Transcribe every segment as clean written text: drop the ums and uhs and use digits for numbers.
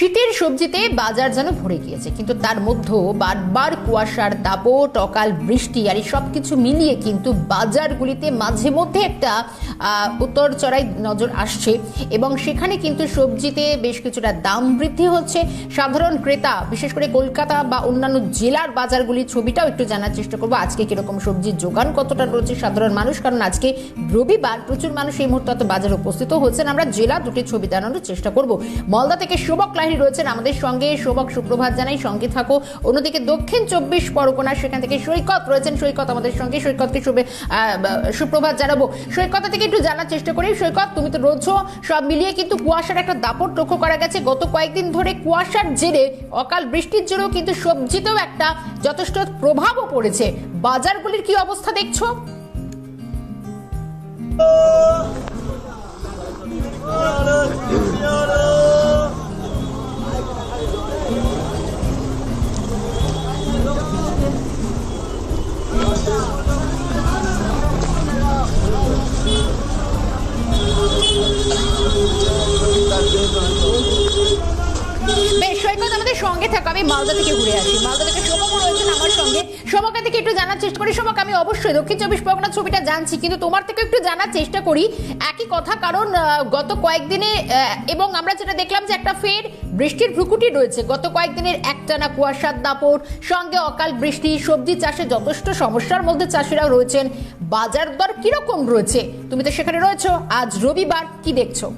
শীতের সবজিতে বাজার যেন ভরে গিয়েছে, কিন্তু তার মধ্যেও বারবার কুয়াশার দাপট, অকাল বৃষ্টি আর এই সবকিছু মিলিয়ে কিন্তু বাজারগুলিতে মাঝে মধ্যে একটা উত্তর চড়াই নজর আসছে এবং সেখানে কিন্তু সবজিতে বেশ কিছুটা দাম বৃদ্ধি হচ্ছে। সাধারণ ক্রেতা, বিশেষ করে কলকাতা বা অন্যান্য জেলার বাজারগুলির ছবিটাও একটু জানার চেষ্টা করবো। আজকে কিরকম সবজির যোগান কতটা রয়েছে সাধারণ মানুষ, কারণ আজকে রবিবার, প্রচুর মানুষ এই মুহূর্তে বাজারে উপস্থিত হচ্ছেন। আমরা জেলা দুটি ছবি জানানোর চেষ্টা করবো। মালদা থেকে শুভক লাহিড়ী রয়েছেন আমাদের সঙ্গে। শুভক, সুপ্রভাত জানাই, সঙ্গে থাকো। অন্যদিকে দক্ষিণ 24 পরগনা, সেখান থেকে সৈকত রয়েছেন। সৈকত আমাদের সঙ্গে, সৈকতকে সুপ্রভাত জানাবো। সৈকত থেকে একটু জানার চেষ্টা করি। সৈকত, তুমি তো রয়েছো, সব মিলিয়ে কিন্তু কুয়াশার একটা দাপট লক্ষ্য করা গেছে। গত কয়েকদিন ধরে কুয়াশার জেরে, অকাল বৃষ্টির জেরেও কিন্তু সবজিতেও একটা যথেষ্ট প্রভাবও পড়েছে। বাজারগুলির কি অবস্থা দেখছো? বেশ, সৈকত আমাদের সঙ্গে থাকো। আমি মালদা থেকে ঘুরে আসি। মালদা থেকে শোভক রয়েছেন আমার সঙ্গে। শোভকা থেকে একটু জানার চেষ্টা করি। শোভক, আমি অবশ্যই দক্ষিণ 24 পরগনার ছবিটা জানছি, কিন্তু তোমার থেকে একটু জানার চেষ্টা করি একই কথা, কারণ গত কয়েকদিনে এবং আমরা যেটা দেখলাম যে একটা ফের বৃষ্টির ভ্রুকুটি রয়েছে। গত কয়েকদিনের একটানা কুয়াশার দাপট, সঙ্গে অকাল বৃষ্টি, সবজি চাষে যথেষ্ট সমস্যার মধ্যে চাষিরাও রয়েছেন। বাজার দর কিরকম রয়েছে? তুমি তো সেখানে রয়েছো, আজ রবিবার, কি দেখছো?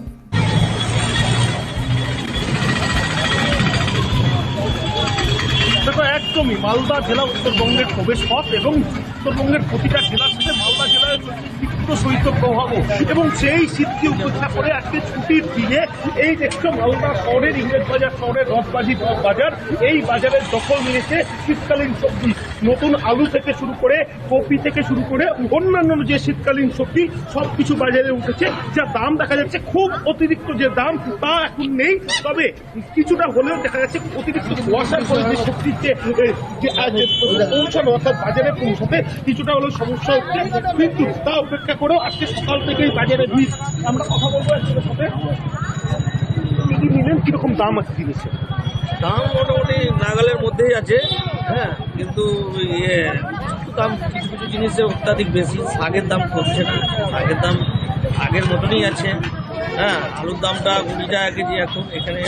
দেখো, একদমই মালদা জেলা উত্তরবঙ্গের প্রবেশ পথ এবং উত্তরবঙ্গের প্রতিটা জেলার সাথে মালদা জেলার তীব্র শৈত্য প্রভাব এবং সেই শীতকে উপেক্ষা করে আজকে ছুটির দিনে এই দেখছো মালদা শহরের ইংরেজ বাজার শহরের রথবাজি বাজার, এই বাজারের দখল নিয়েছে শীতকালীন সবজি। নতুন আলু থেকে শুরু করে কপি থেকে শুরু করে অন্যান্য যে শীতকালীন সবজি সবকিছু বাজারে উঠেছে। যা দাম দেখা যাচ্ছে, খুব অতিরিক্ত যে দাম তা এখন নেই, তবে কিছুটা হলেও দেখা যাচ্ছে অতিরিক্ত কুয়াশার ফলে যে সবজির পৌঁছানো অর্থাৎ বাজারে পৌঁছাতে কিছুটা হলেও সমস্যা হচ্ছে, কিন্তু তা উপেক্ষা করেও আজকে সকাল থেকেই বাজারে ভিড়। আমরা কথা বলবো একজনের সাথে। কি নিলেন, কিরকম দাম আছে জিনিসের? দাম মোটামুটি নাগালের মধ্যেই আছে, হ্যাঁ, কিন্তু দাম কিছু কিছু জিনিসের অত্যাধিক বেশি। শাকের দাম কমছে না, শাকের দাম আগের মতনই আছে। হ্যাঁ, আলুর দামটা 20 টাকা কেজি এখন, এখানে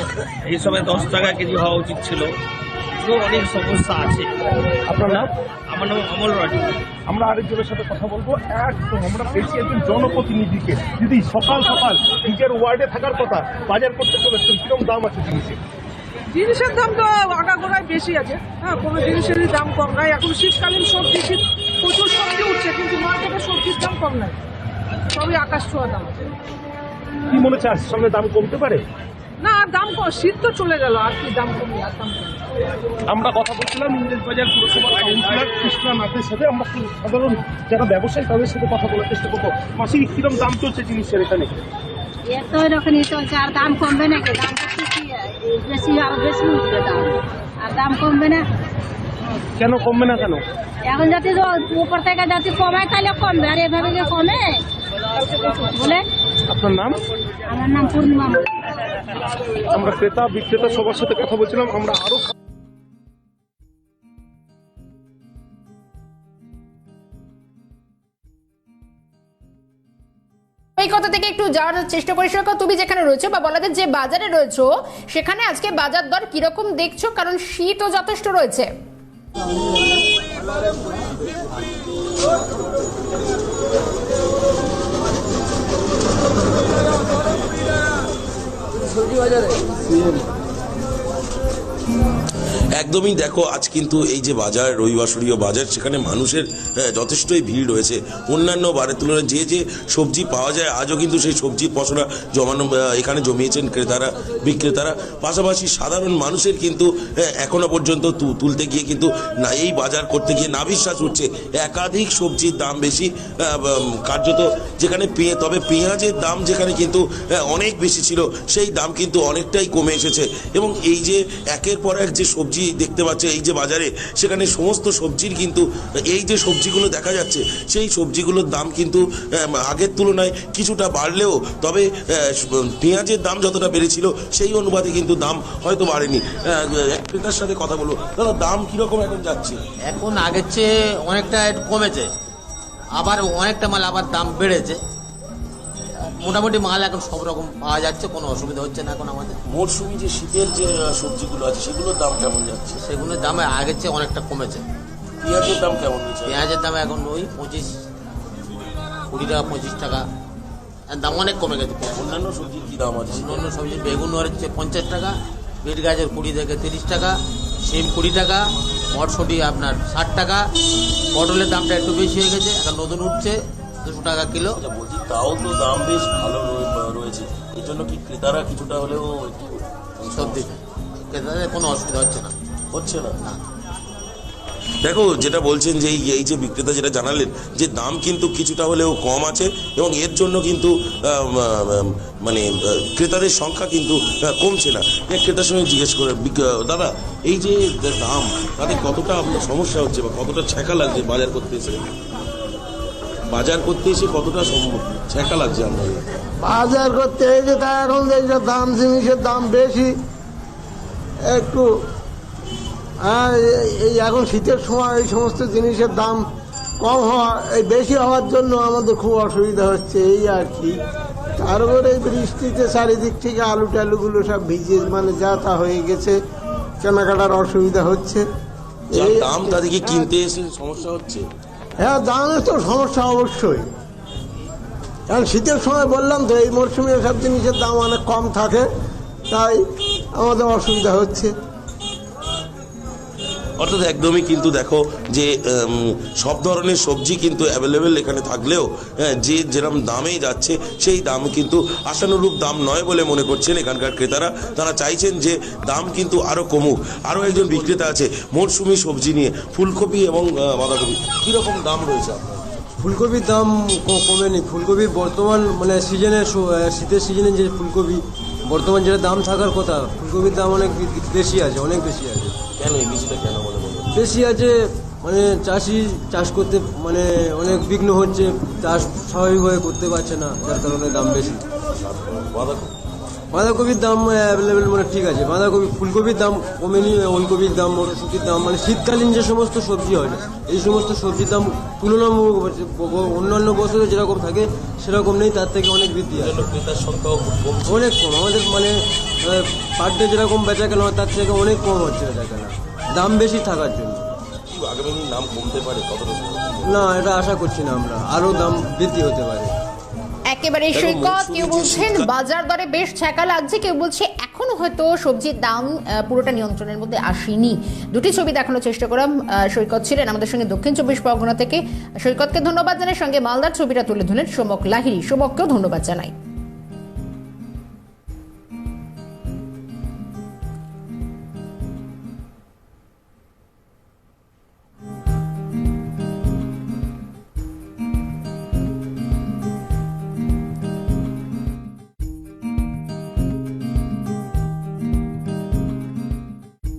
এই সময় 10 টাকা কেজি হওয়া উচিত ছিল। অনেক সমস্যা আছে। আপনার নাম? আমার নাম অমল রাজু। আমরা আরেকজনের সাথে কথা বলবো। একদম আমরা পেয়েছি একজন জনপ্রতিনিধিকে। দিদি, সকাল সকাল নিজের ওয়ার্ডে থাকার কথা, বাজার করতে চলেছেন, কিরকম দাম আছে জিনিসের? জিনিসের দাম তো আগাগোড়ায় বেশি আছে। হ্যাঁ, কোনো জিনিসেরই দাম কম নাই। এখন শীতকালীন সবজি, প্রচুর সবজি উঠছে, কিন্তু মার্কেটে সবজির দাম কম নাই, সবই আকাশ ছোঁয়া দাম। কি মনে হচ্ছে আজকের সঙ্গে দাম কমতে পারে? না, আর দাম কম, শীত তো চলে গেল, আর কি দাম কমবে, আর দাম কমবে। আমরা কথা বলছিলাম ইংরেজ বাজার পুরসভার কাউন্সিলর কৃষ্ণা নাথের সাথে। আমরা সাধারণ যারা ব্যবসায়ী তাদের সাথে কথা বলার চেষ্টা করবো। মাসিক কিরকম দাম চলছে জিনিসের এখানে? তো এরকমই চলছে, আর দাম কমবে নাকি? দাম বেশি, আরো বেশি উঠবে দাম, আর দাম কমবে না। কেন কমবে না কেন? এখন যাতে উপর থেকে যাতে কমায় তাহলে কমবে, আর এভাবে যে কমে বলে। আপনার নাম? আমার নাম পূর্ণিমা। আমরা ক্রেতা বিক্রেতা সবার সাথে কথা বলছিলাম। আমরা আরো এই কথা থেকে একটু জানার চেষ্টা করি। সৈকত, তুমি যেখানে রয়েছো বা বলা যায় যে বাজারে রয়েছো, সেখানে আজকে বাজার দর কিরকম দেখছো, কারণ শীতও যথেষ্ট রয়েছে? একদমই। দেখো, আজ কিন্তু এই যে বাজার, রবিবাসরীয় বাজার, সেখানে মানুষের যথেষ্টই ভিড় রয়েছে। অন্যান্য বারের তুলনায় যে যে সবজি পাওয়া যায়, আজও কিন্তু সেই সবজির পসরা এখানে জমিয়েছেন ক্রেতারা বিক্রেতারা। পাশাপাশি সাধারণ মানুষের কিন্তু এখনো পর্যন্ত তুলতে গিয়ে কিন্তু না, এই বাজার করতে গিয়ে নাভিশ্বাস উঠছে। একাধিক সবজির দাম বেশি, কার্যত যেখানে তবে পেঁয়াজের দাম যেখানে কিন্তু অনেক বেশি ছিল, সেই দাম কিন্তু অনেকটাই কমে এসেছে। এবং এই যে যে একের পর এক যে সবজি দেখতে পাচ্ছে এই যে বাজারে, সেখানে সমস্ত সবজির কিন্তু এই যে সবজিগুলো দেখা যাচ্ছে সেই সবজিগুলোর দাম কিন্তু আগের তুলনায় কিছুটা বাড়লেও তবে পেঁয়াজের দাম যতটা বেড়েছিল সেই অনুপাতে কিন্তু দাম হয়তো বাড়েনি। এক ক্রেতার সাথে কথা বলবো। দাদা, দাম কিরকম এখন যাচ্ছে? এখন আগের চেয়ে অনেকটা একটু কমেছে, আবার অনেকটা মাল আবার দাম বেড়েছে। মোটামুটি মাল এখন সব রকম পাওয়া যাচ্ছে, কোনো অসুবিধা হচ্ছে না এখন আমাদের। মরশুমি যে শীতের যে সবজিগুলো আছে সেগুলোর দাম কেমন যাচ্ছে? সেগুলোর দাম আগের চেয়ে অনেকটা কমেছে। পেঁয়াজের দাম কেমন হচ্ছে? পেঁয়াজের দাম এখন ওই 20 টাকা 25 টাকা, এর দাম অনেক কমে গেছে। অন্যান্য সবজির কি দাম আছে? অন্য সবজি বেগুন হচ্ছে 50 টাকা, বিট গাজর 20 থেকে 30 টাকা, সিম 20 টাকা, মটরশুঁটি আপনার 60 টাকা, পটলের দামটা একটু বেশি হয়ে গেছে, এখন নতুন উঠছে 200 টাকা কিলো। আচ্ছা, বলছি তাও তো দাম বেশ ভালো রয়েছে, এই জন্য কি ক্রেতারা কিছুটা হলেও একটু সবজি ক্রেতাদের কোনো অসুবিধা হচ্ছে না। হচ্ছে না? দেখো, যেটা বলছেন যে এই যে বিক্রেতা যেটা জানালেন যে দাম কিন্তু কিছুটা হলেও কম আছে এবং এর জন্য কিন্তু মানে ক্রেতাদের সংখ্যা কিন্তু কমছে না। ক্রেতার সঙ্গে জিজ্ঞেস করে, দাদা এই যে দাম তাদের কতটা আপনার সমস্যা হচ্ছে বা কতটা ছ্যাঁকা লাগছে বাজার করতে এসে? বাজার করতে এসে কতটা ছ্যাঁকা লাগছে আপনাদের? বাজার করতে এসে তা এখন যে দাম, জিনিসের দাম বেশি একটু। এই এখন শীতের সময় এই সমস্ত জিনিসের দাম কম হওয়া, এই বেশি হওয়ার জন্য আমাদের খুব অসুবিধা হচ্ছে, এই আর কি। তারপরে বৃষ্টিতে চারিদিক থেকে আলু টালুগুলো সব ভিজে মানে যা তা হয়ে গেছে, কেনাকাটার অসুবিধা হচ্ছে। এই দাম তাদেরকে কিনতে এসে সমস্যা হচ্ছে। হ্যাঁ, দামের তো সমস্যা অবশ্যই। কারণ শীতের সময় বললাম তো এই মরশুমে সব জিনিসের দাম অনেক কম থাকে, তাই আমাদের অসুবিধা হচ্ছে। অর্থাৎ একদমই কিন্তু দেখো যে সব ধরনের সবজি কিন্তু অ্যাভেলেবেল এখানে থাকলেও যে যেরকম দামেই যাচ্ছে সেই দাম কিন্তু আশানুরূপ দাম নয় বলে মনে করছেন এখানকার ক্রেতারা। তারা চাইছেন যে দাম কিন্তু আরও কমুক। আরও একজন বিক্রেতা আছে মরশুমি সবজি নিয়ে, ফুলকপি এবং বাঁধাকপি কীরকম দাম রয়েছে আপনার? ফুলকপির দাম কমেনি। ফুলকপির বর্তমান মানে শীতের সিজনে যে ফুলকপি বর্তমান যেটা দাম থাকার কথা, ফুলকপির দাম অনেক বেশি আছে, অনেক বেশি আছে। কেন এই বিষয়টা কেন বলে বলুন? বেশি আছে মানে চাষি চাষ করতে মানে অনেক বিঘ্ন হচ্ছে, চাষ স্বাভাবিকভাবে করতে পারছে না, যার কারণে দাম বেশি। বাঁধাকপির দাম অ্যাভেলেবেল মানে ঠিক আছে, বাঁধাকপি ফুলকপির দাম কমেনি। ওলকপির দাম, মটরশুঁটির দাম মানে শীতকালীন যে সমস্ত সবজি হয় না, এই সমস্ত সবজির দাম তুলনামূলক অন্যান্য বছরে যেরকম থাকে সেরকম নেই, তার থেকে অনেক বৃদ্ধি আছে। ক্রেতার সংখ্যাও অনেক কম আমাদের মানে পার ডে যেরকম বেচা কেনা হয় তার থেকে অনেক কম হচ্ছে বেচা কেনা, দাম বেশি থাকার জন্য। আগামী দিন দাম কমতে পারে কতটা? না, এটা আশা করছি না আমরা, আরও দাম বৃদ্ধি হতে পারে। একেবারে সৈকত, কেউ বলছেন বাজার দরে বেশ ছ্যাঁকা লাগছে, কেউ বলছে এখনো হয়তো সবজির দাম পুরোটা নিয়ন্ত্রণের মধ্যে আসেনি। দুটি ছবি দেখানোর চেষ্টা করলাম। সৈকত ছিলেন আমাদের সঙ্গে দক্ষিণ 24 পরগনা থেকে। সৈকতকে ধন্যবাদ জানাই, সঙ্গে মালদার ছবিটা তুলে ধরলেন সোমক লাহিড়ী। সোমককেও ধন্যবাদ জানাই।